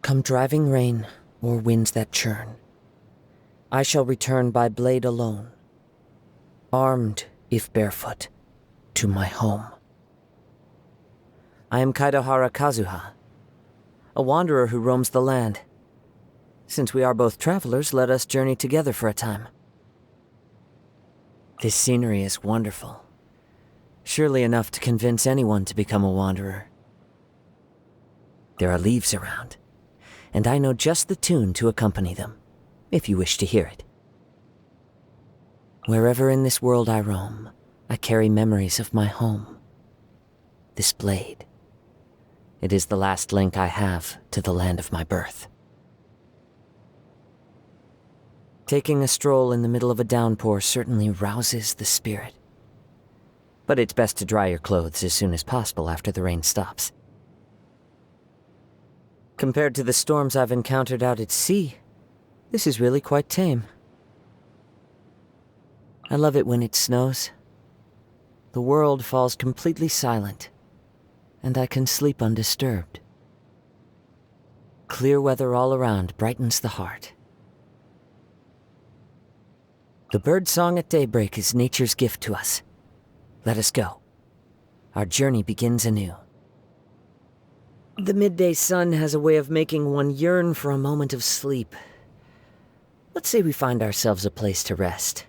Come driving rain or winds that churn, I shall return by blade alone, armed, if barefoot, to my home. I am Kaedehara Kazuha, a wanderer who roams the land. Since we are both travelers, let us journey together for a time. This scenery is wonderful, surely enough to convince anyone to become a wanderer. There are leaves around, and I know just the tune to accompany them, if you wish to hear it. Wherever in this world I roam, I carry memories of my home. This blade, it is the last link I have to the land of my birth. Taking a stroll in the middle of a downpour certainly rouses the spirit. But it's best to dry your clothes as soon as possible after the rain stops. Compared to the storms I've encountered out at sea, this is really quite tame. I love it when it snows. The world falls completely silent, and I can sleep undisturbed. Clear weather all around brightens the heart. The bird song at daybreak is nature's gift to us. Let us go. Our journey begins anew. The midday sun has a way of making one yearn for a moment of sleep. Let's say we find ourselves a place to rest.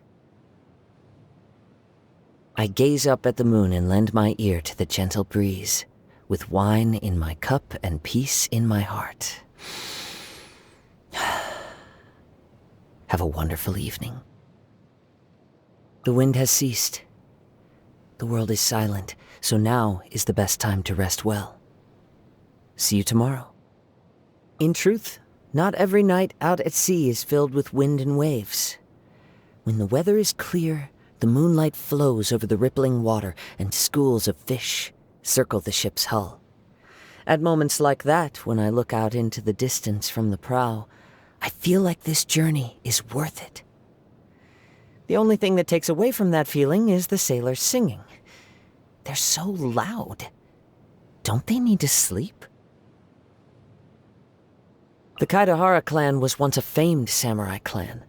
I gaze up at the moon and lend my ear to the gentle breeze, with wine in my cup and peace in my heart. Have a wonderful evening. The wind has ceased. The world is silent, so now is the best time to rest well. See you tomorrow. In truth, not every night out at sea is filled with wind and waves. When the weather is clear, the moonlight flows over the rippling water and schools of fish circle the ship's hull. At moments like that, when I look out into the distance from the prow, I feel like this journey is worth it. The only thing that takes away from that feeling is the sailors singing. They're so loud. Don't they need to sleep? The Kaedehara clan was once a famed samurai clan.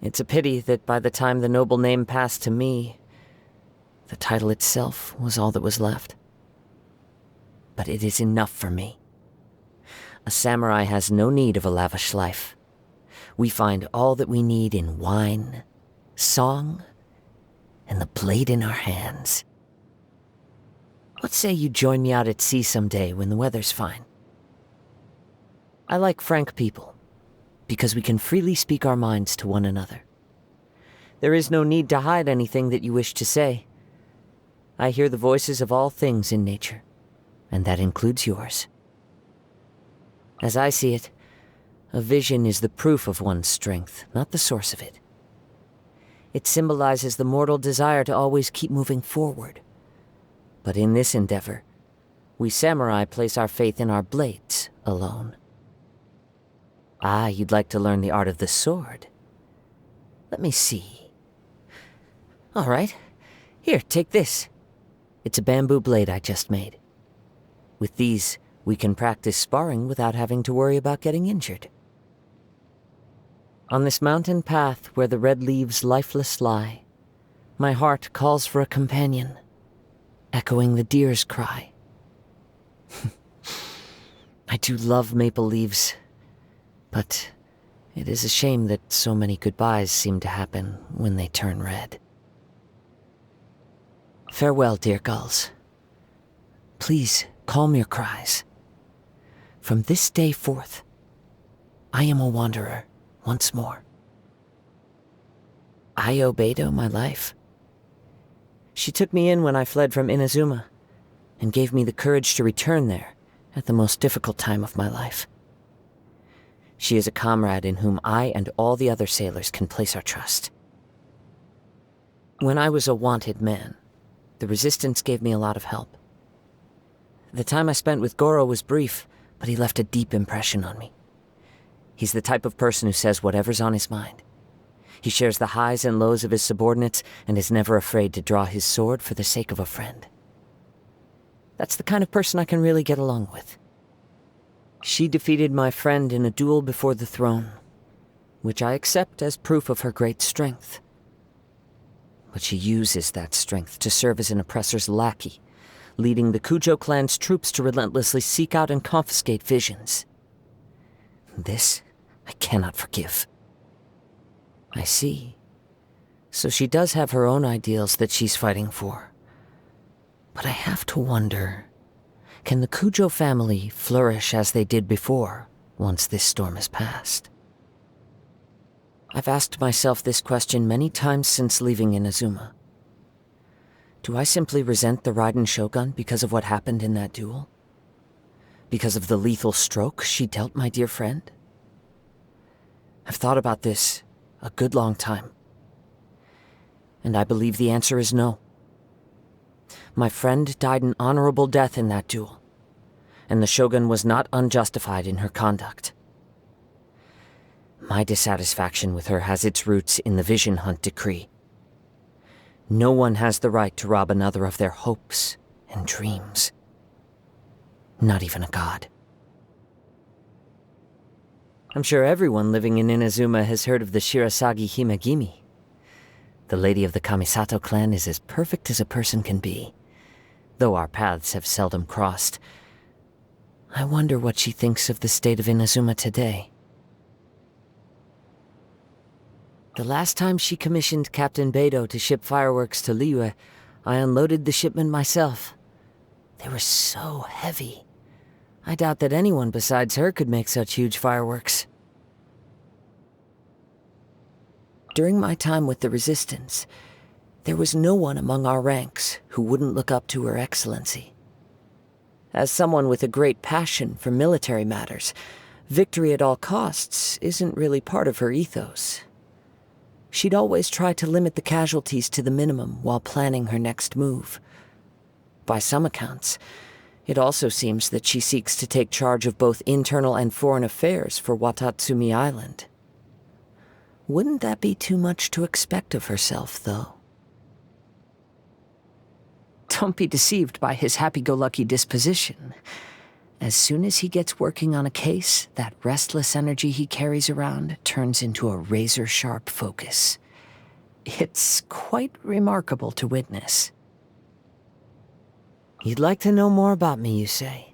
It's a pity that by the time the noble name passed to me, the title itself was all that was left. But it is enough for me. A samurai has no need of a lavish life. We find all that we need in wine, song, and the blade in our hands. What say you join me out at sea someday when the weather's fine? I like frank people, because we can freely speak our minds to one another. There is no need to hide anything that you wish to say. I hear the voices of all things in nature, and that includes yours. As I see it, a vision is the proof of one's strength, not the source of it. It symbolizes the mortal desire to always keep moving forward. But in this endeavor, we samurai place our faith in our blades alone. Ah, you'd like to learn the art of the sword. Let me see. All right. Here, take this. It's a bamboo blade I just made. With these, we can practice sparring without having to worry about getting injured. On this mountain path where the red leaves lifeless lie, my heart calls for a companion, echoing the deer's cry. I do love maple leaves, but it is a shame that so many goodbyes seem to happen when they turn red. Farewell, dear gulls. Please calm your cries. From this day forth, I am a wanderer once more. I owe Beidou my life. She took me in when I fled from Inazuma, and gave me the courage to return there at the most difficult time of my life. She is a comrade in whom I and all the other sailors can place our trust. When I was a wanted man, the Resistance gave me a lot of help. The time I spent with Goro was brief, but he left a deep impression on me. He's the type of person who says whatever's on his mind. He shares the highs and lows of his subordinates and is never afraid to draw his sword for the sake of a friend. That's the kind of person I can really get along with. She defeated my friend in a duel before the throne, which I accept as proof of her great strength. But she uses that strength to serve as an oppressor's lackey, leading the Kujo clan's troops to relentlessly seek out and confiscate visions. This I cannot forgive. I see. So she does have her own ideals that she's fighting for. But I have to wonder, can the Kujo family flourish as they did before, once this storm has passed? I've asked myself this question many times since leaving Inazuma. Do I simply resent the Raiden Shogun because of what happened in that duel? Because of the lethal stroke she dealt my dear friend? I've thought about this a good long time, and I believe the answer is no. My friend died an honorable death in that duel, and the Shogun was not unjustified in her conduct. My dissatisfaction with her has its roots in the Vision Hunt decree. No one has the right to rob another of their hopes and dreams. Not even a god. I'm sure everyone living in Inazuma has heard of the Shirasagi Himegimi. The lady of the Kamisato clan is as perfect as a person can be, though our paths have seldom crossed. I wonder what she thinks of the state of Inazuma today. The last time she commissioned Captain Beidou to ship fireworks to Liyue, I unloaded the shipment myself. They were so heavy. I doubt that anyone besides her could make such huge fireworks. During my time with the Resistance, there was no one among our ranks who wouldn't look up to Her Excellency. As someone with a great passion for military matters, victory at all costs isn't really part of her ethos. She'd always try to limit the casualties to the minimum while planning her next move. By some accounts, it also seems that she seeks to take charge of both internal and foreign affairs for Watatsumi Island. Wouldn't that be too much to expect of herself, though? Don't be deceived by his happy-go-lucky disposition. As soon as he gets working on a case, that restless energy he carries around turns into a razor-sharp focus. It's quite remarkable to witness. You'd like to know more about me, you say?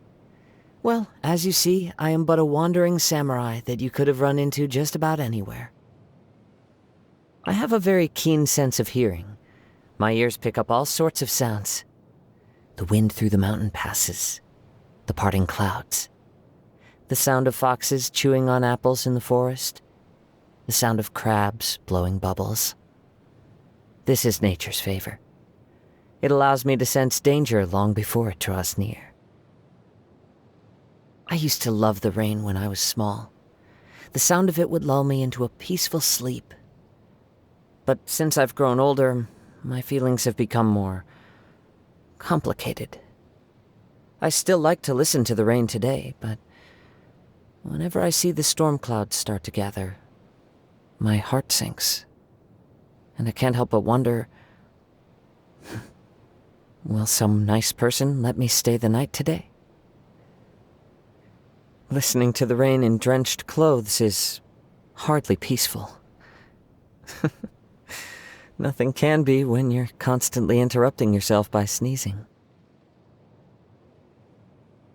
Well, as you see, I am but a wandering samurai that you could have run into just about anywhere. I have a very keen sense of hearing. My ears pick up all sorts of sounds. The wind through the mountain passes, the parting clouds, the sound of foxes chewing on apples in the forest, the sound of crabs blowing bubbles. This is nature's favor. It allows me to sense danger long before it draws near. I used to love the rain when I was small. The sound of it would lull me into a peaceful sleep. But since I've grown older, my feelings have become more complicated. I still like to listen to the rain today, but whenever I see the storm clouds start to gather, my heart sinks. And I can't help but wonder, will some nice person let me stay the night today? Listening to the rain in drenched clothes is hardly peaceful. Nothing can be when you're constantly interrupting yourself by sneezing.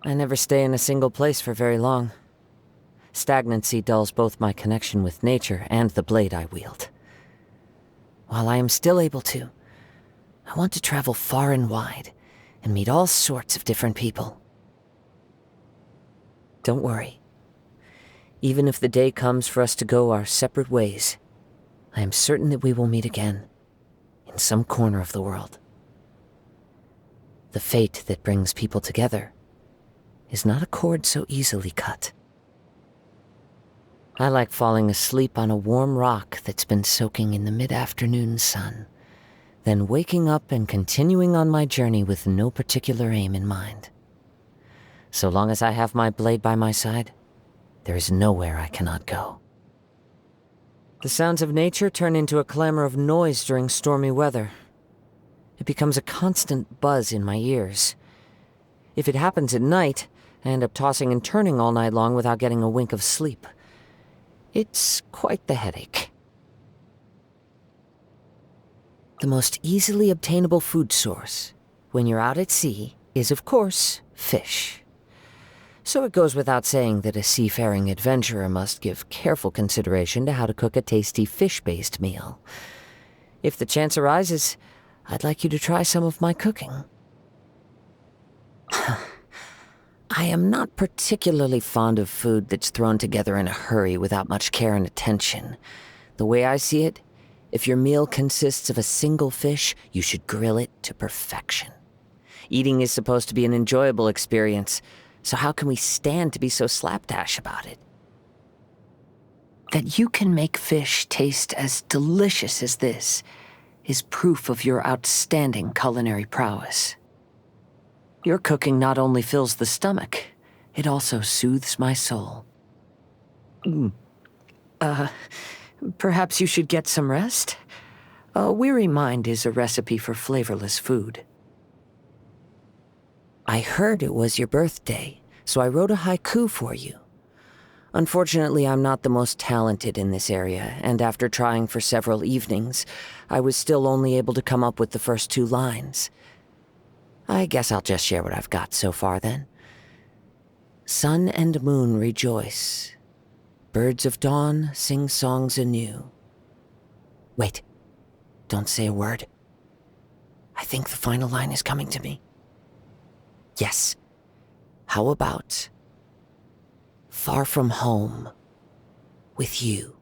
I never stay in a single place for very long. Stagnancy dulls both my connection with nature and the blade I wield. While I am still able to, I want to travel far and wide and meet all sorts of different people. Don't worry. Even if the day comes for us to go our separate ways, I am certain that we will meet again, in some corner of the world. The fate that brings people together is not a cord so easily cut. I like falling asleep on a warm rock that's been soaking in the mid-afternoon sun, then waking up and continuing on my journey with no particular aim in mind. So long as I have my blade by my side, there is nowhere I cannot go. The sounds of nature turn into a clamor of noise during stormy weather. It becomes a constant buzz in my ears. If it happens at night, I end up tossing and turning all night long without getting a wink of sleep. It's quite the headache. The most easily obtainable food source, when you're out at sea, is of course fish. So it goes without saying that a seafaring adventurer must give careful consideration to how to cook a tasty fish-based meal. If the chance arises, I'd like you to try some of my cooking. I am not particularly fond of food that's thrown together in a hurry without much care and attention. The way I see it, if your meal consists of a single fish, you should grill it to perfection. Eating is supposed to be an enjoyable experience, so how can we stand to be so slapdash about it? That you can make fish taste as delicious as this is proof of your outstanding culinary prowess. Your cooking not only fills the stomach, it also soothes my soul. Perhaps you should get some rest? A weary mind is a recipe for flavorless food. I heard it was your birthday, so I wrote a haiku for you. Unfortunately, I'm not the most talented in this area, and after trying for several evenings, I was still only able to come up with the first 2 lines. I guess I'll just share what I've got so far then. Sun and moon rejoice. Birds of dawn sing songs anew. Wait, don't say a word. I think the final line is coming to me. Yes. How about far from home with you?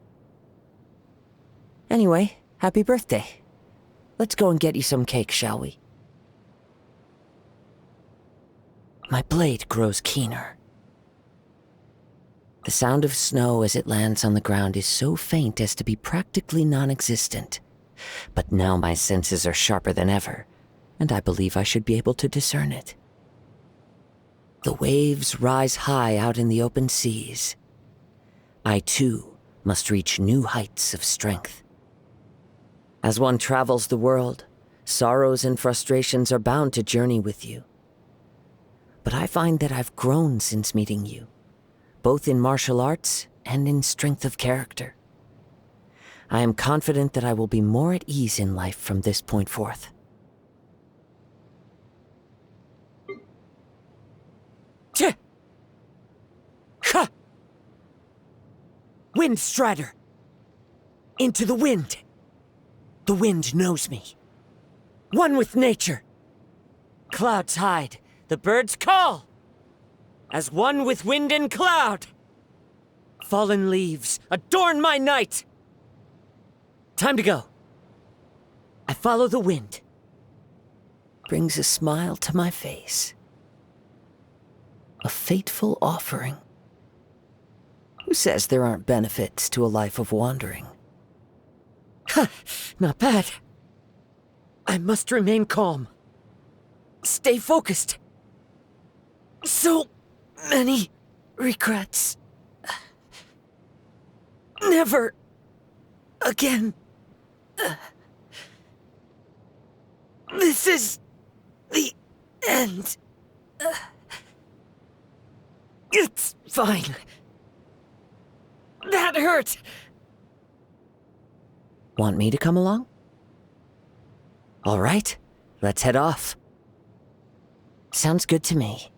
Anyway, happy birthday. Let's go and get you some cake, shall we? My blade grows keener. The sound of snow as it lands on the ground is so faint as to be practically non-existent. But now my senses are sharper than ever, and I believe I should be able to discern it. The waves rise high out in the open seas. I, too, must reach new heights of strength. As one travels the world, sorrows and frustrations are bound to journey with you. But I find that I've grown since meeting you, both in martial arts and in strength of character. I am confident that I will be more at ease in life from this point forth. Tch! Ha! Wind Strider! Into the wind! The wind knows me. One with nature. Clouds hide, the birds call. As one with wind and cloud. Fallen leaves adorn my night. Time to go. I follow the wind. Brings a smile to my face. A fateful offering. Who says there aren't benefits to a life of wandering? Ha! Not bad. I must remain calm. Stay focused. So many regrets. Never again. This is the end. It's fine. That hurt. Want me to come along? All right, let's head off. Sounds good to me.